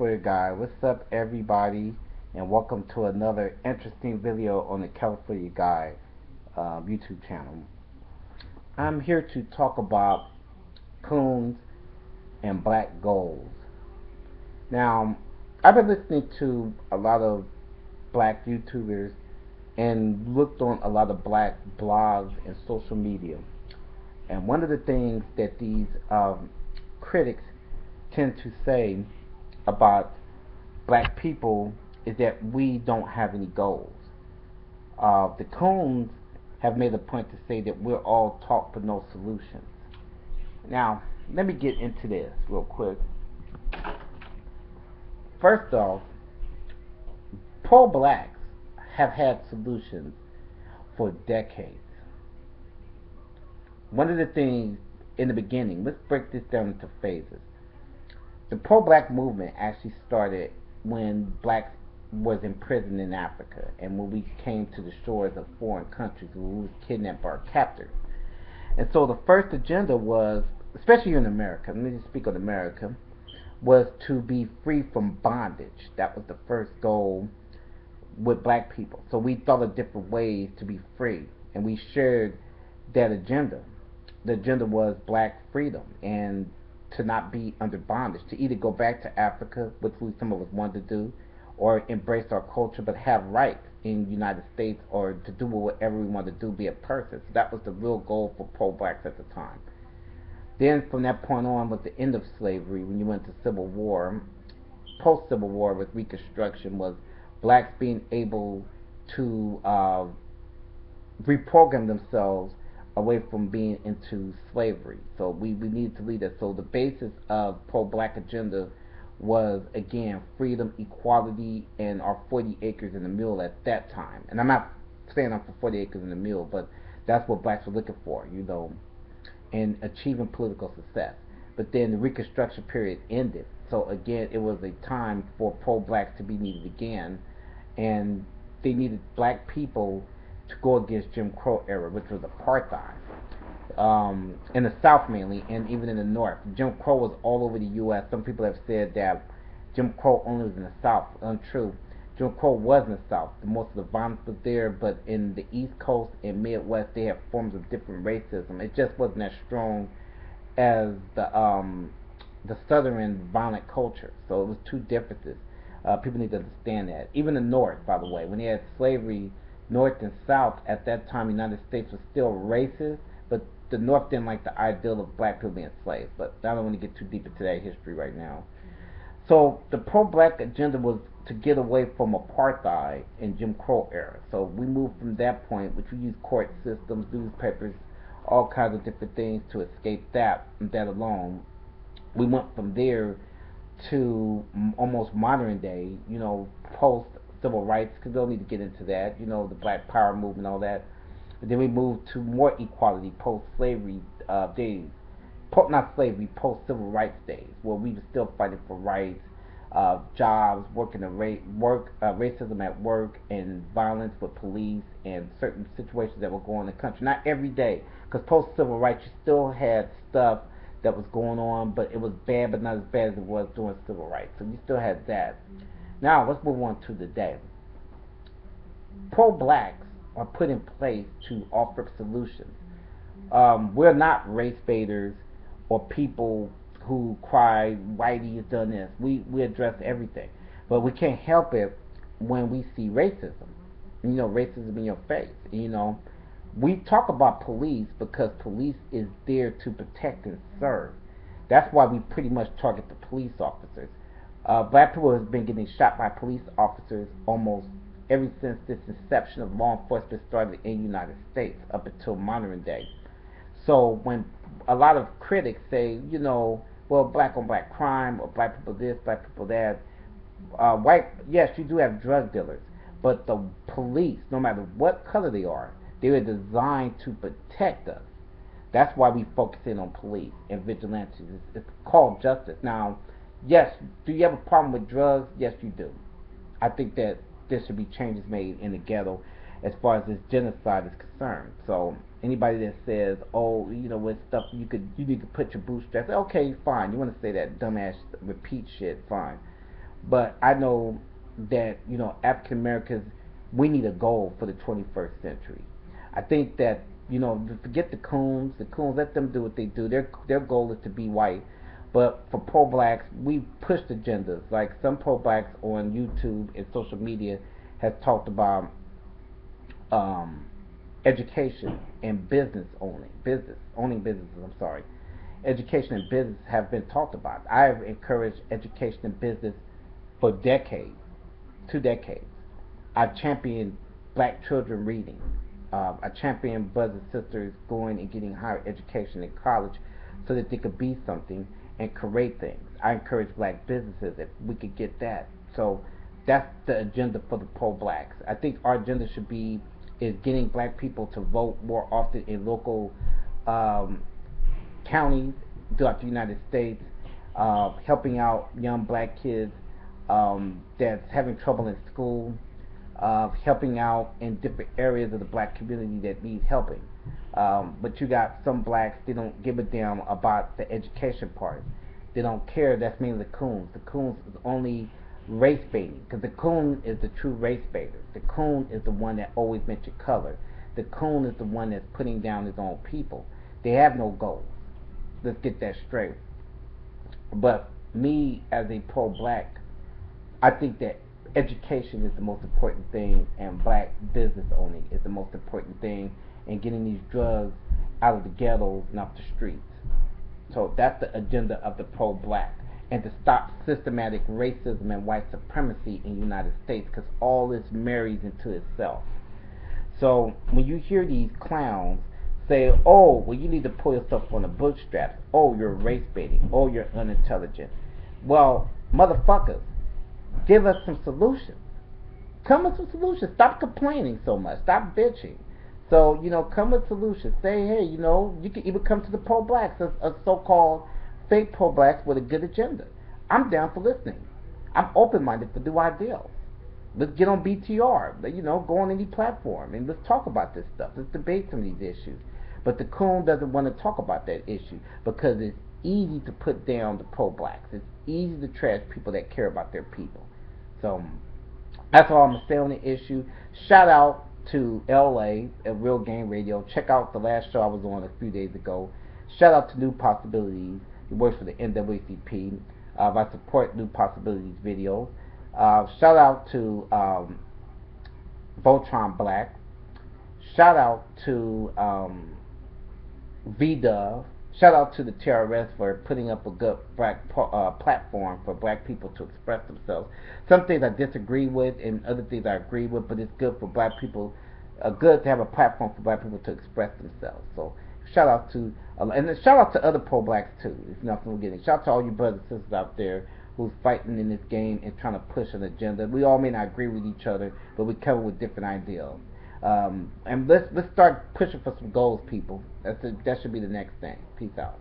California Guy. What's up, everybody? And welcome to another interesting video on the California Guy YouTube channel. I'm here to talk about coons and black goals. Now, I've been listening to a lot of black YouTubers and looked on a lot of black blogs and social media. And one of the things that these critics tend to say about black people is that we don't have any goals. The coons have made a point to say that we're all talk but no solutions. Now, let me get into this real quick. First off, pro-blacks have had solutions for decades. One of the things in the beginning, let's break this down into phases. The pro-black movement actually started when blacks was imprisoned in Africa and when we came to the shores of foreign countries when we was kidnapped by our captors. And so the first agenda was, especially in America, let me just speak on America, was to be free from bondage. That was the first goal with black people. So we thought of different ways to be free, and we shared that agenda. The agenda was black freedom and to not be under bondage, to either go back to Africa, which some of us wanted to do, or embrace our culture but have rights in the United States, or to do whatever we want to do, be a person. So that was the real goal for pro-blacks at the time. Then from that point on was the end of slavery. When you went to Civil War, post-Civil War with Reconstruction, was blacks being able to reprogram themselves away from being into slavery. So we needed to lead that. So the basis of pro-black agenda was, again, freedom, equality, and our 40 acres in the mule at that time. And I'm not saying I'm for 40 acres in the mule, but that's what blacks were looking for, and achieving political success. But then the Reconstruction period ended. So again, it was a time for pro-blacks to be needed again, and they needed black people to go against Jim Crow era, which was apartheid. In the South mainly, and even in the North. Jim Crow was all over the U.S. Some people have said that Jim Crow only was in the South. Untrue. Jim Crow was in the South. Most of the violence was there, but in the East Coast and Midwest, they have forms of different racism. It just wasn't as strong as the Southern violent culture. So it was two differences. People need to understand that. Even the North, by the way, when they had slavery, North and South at that time, the United States was still racist, but the North didn't like the ideal of black people being slaves. But I don't want to get too deep into that history right now. So the pro-black agenda was to get away from apartheid and Jim Crow era. So we moved from that point, which we used court systems, newspapers, all kinds of different things to escape that alone. We went from there to almost modern day, post civil rights, because they'll need to get into that, the Black Power movement, all that. But then we moved to more equality, post-slavery days. Not slavery, post-civil rights days, where we were still fighting for rights, jobs, racism at work, and violence with police, and certain situations that were going on in the country. Not every day, because post-civil rights, you still had stuff that was going on, but it was bad, but not as bad as it was during civil rights. So you still had that. Now, let's move on to the day. Pro-blacks are put in place to offer solutions. We're not race baiters or people who cry, Whitey has done this. We address everything. But we can't help it when we see racism. Racism in your face. We talk about police because police is there to protect and serve. That's why we pretty much target the police officers. Black people have been getting shot by police officers almost ever since this inception of law enforcement started in the United States up until modern day. So when a lot of critics say, well, black on black crime, or black people this, black people that, yes, you do have drug dealers, but the police, no matter what color they are designed to protect us. That's why we focus in on police and vigilantes. It's called justice. Now, yes, do you have a problem with drugs? Yes, you do. I think that there should be changes made in the ghetto as far as this genocide is concerned. So anybody that says, with stuff you need to put your bootstraps, okay, fine. You want to say that dumbass repeat shit, fine. But I know that African Americans, we need a goal for the 21st century. I think that forget the coons. The coons, let them do what they do. Their goal is to be white. But for pro blacks, we pushed agendas. Like some pro blacks on YouTube and social media has talked about um, education and business owning businesses. I'm sorry, education and business have been talked about. I have encouraged education and business for decades, 2 decades. I've championed black children reading. I championed brothers and sisters going and getting higher education in college so that they could be something and create things. I encourage black businesses if we could get that. So that's the agenda for the pro-blacks. I think our agenda should be is getting black people to vote more often in local um, counties throughout the United States, helping out young black kids that's having trouble in school, helping out in different areas of the black community that needs helping. But you got some blacks, they don't give a damn about the education part. They don't care. That's mainly the coons. The coons is only race baiting because the coon is the true race baiter. The coon is the one that always mentions color. The coon is the one that's putting down his own people. They have no goals. Let's get that straight. But me as a pro-black, I think that education is the most important thing, and black business owning is the most important thing, and getting these drugs out of the ghettos and off the streets. So that's the agenda of the pro-black, and to stop systematic racism and white supremacy in the United States, because all this marries into itself. So when you hear these clowns say, "Oh, well, you need to pull yourself on the bootstraps. Oh, you're race baiting. Oh, you're unintelligent." Well, motherfuckers, give us some solutions. Come with some solutions. Stop complaining so much. Stop bitching. So, come with solutions. Say, hey, you can even come to the pro-blacks, a so-called fake pro-blacks with a good agenda. I'm down for listening. I'm open-minded for new ideas. Let's get on BTR. Go on any platform and let's talk about this stuff. Let's debate some of these issues. But the coon doesn't want to talk about that issue because it's easy to put down the pro-blacks. It's easy to trash people that care about their people. So that's all I'm going to say on the issue. Shout out to LA at Real Game Radio. Check out the last show I was on a few days ago. Shout out to New Possibilities. He works for the NAACP. I support New Possibilities videos. Shout out to Voltron Black. Shout out to VDove. Shout out to the TRS for putting up a good black platform for black people to express themselves. Some things I disagree with, and other things I agree with, but it's good for black people. Good to have a platform for black people to express themselves. So shout out to and then shout out to other pro blacks too. If nothing we're getting. Shout out to all you brothers and sisters out there who's fighting in this game and trying to push an agenda. We all may not agree with each other, but we come with different ideals. And let's start pushing for some goals, people. That should be the next thing. Peace out.